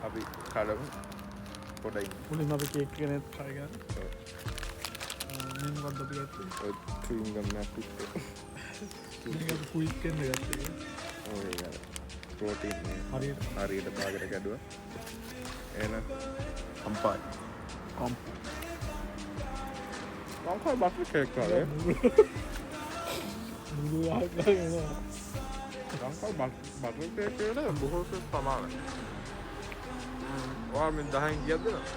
අපි කඩමු පොඩයි මුලින්ම අපි කේක් එකනේ try කරන්නේ. මොකක්ද අපි ගත්තේ? ඔය chewing gum එකක් මේක අපි quick එකෙන් ගත්තේ. ඔය ඒක ප්‍රෝටීන් හරියට බාගට ගැඩුවා එහෙනම් කම්පායි ලංකාවේ බටර් කේක් වගේ මුළු ආකාරය එනවා. ලංකාවේ බටර් කේක් වල බොහෝ ප්‍රමාණයි. ඔයා මේ 10න් කීයක් දෙනවද?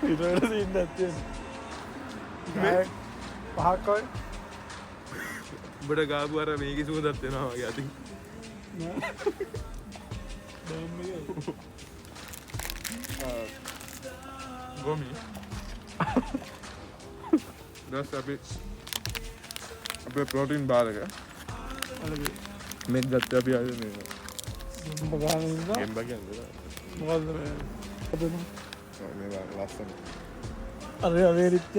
ඊට වඩා සීන් නැත්තේ. මේ පහක් වගේ. උඹට ගාපු අර මේකේ සුවඳක් වෙනවා වගේ අතින්. ගොමි දැස් අපි අපේ ප්‍රෝටීන් බාර් එක මේක ගත්ත අපි ආයේ මේ ගෙම්බ කියන්නේ මොකද්ද මේ මේවා ලස්සන අර වේරිච්ච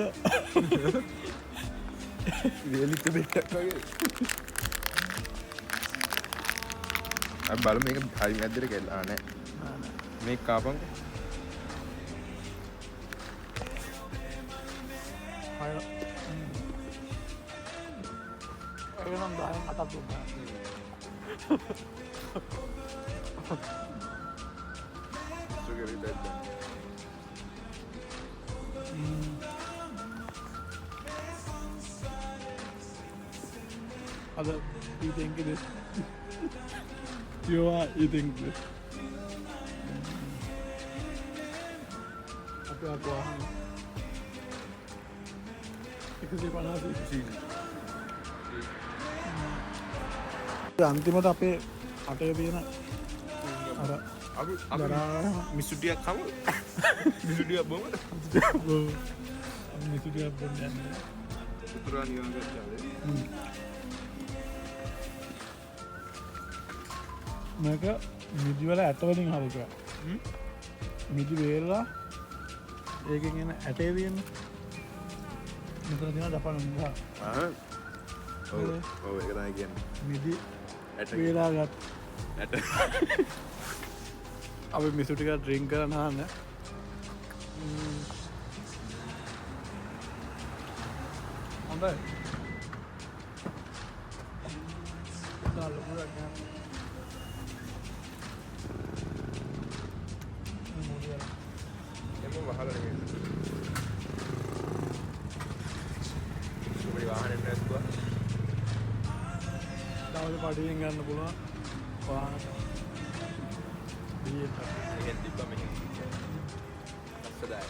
වේලිච්ච දෙකක් වගේ අපි බලමු මේක හරි මැද්දට ගෙල්ලා නැහැ මේක කාපන් එනම් 10න් 8ක් දුන්නා. සුගරි දෙන්න Other you think this? You are eating this. Apa aku ah? Itu sih panas sih. අන්තිමට අපේ අටේ තියෙන අර අපි මිසුටියක් කමු මිසුටියක් බොමු මිසුටියක් බොන්න යන්නේ උතුරා නිකන් ගත්තාද මේක මිදි වල ඇට වලින් හරිකා මිදි වේලලා ඒකෙන් එන ඇටේ තියෙන මෙතන තියෙන දපන නිසා ඔව් ඒක තමයි කියන්නේ මිදි ඇට වේලා ගත් ඇට අපි මිසු ටිකක් ඩ්‍රින්ක් කරන්න ආන්න හොඳයි දාල පුරක් ගන්න එම වහලා නෙමෙයි ඔබේ වාහනේ නැත්තුවා දවල් පඩියෙන් ගන්න පුළුවන් වාහන දීයට එහෙන් තිබ්බා මෙහෙන් අස්සදායි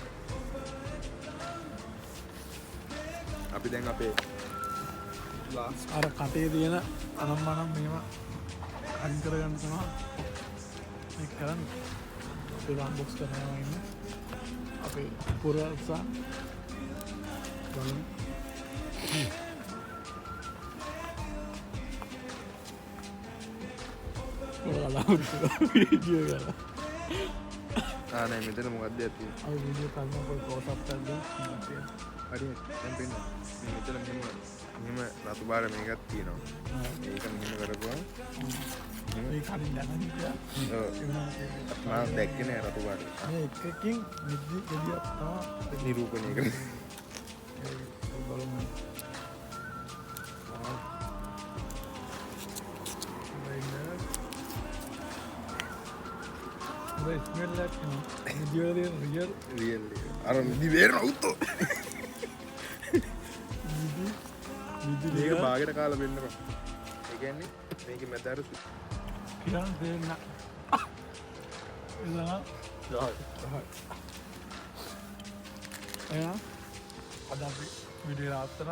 අපි දැන් අපේ ලාස්ට් අර කටේ තියෙන අනම්මනම් මේවා අයින් කරගන්න තමයි මේක කරන්නේ අපි අන්බොක්ස් කරනවා ඉන්නේ අපේ පුරාසා බලමු වීඩියෝ කරලා නෑ මෙතන මොකක්ද ඇති අපි වීඩියෝ කරනවා පොඩි ක්ලෝස් අප් එකක් දාන්න හරි දැන් පෙන්න මේ මෙතන මෙහෙම රතු බාර මේකක් තියෙනවා මේක මෙහෙම කරපුවා මේ කලින් දැනගන්න කියලා මම දැක්කේ නෑ රතු බාර මේ එකකින් විද්‍ය එළියක් තමයි නිරූපණය කරන්නේ බලමු They smell like, you know, real අර මිදි වේරන උත්තෝ මේක බාගෙට කාලා වෙන්නකො ඒ කියන්නේ මේකේ මැද අර කියන්න දෙන්න එනවා එහෙනම් අද අපි වීඩියෝ ආත්තර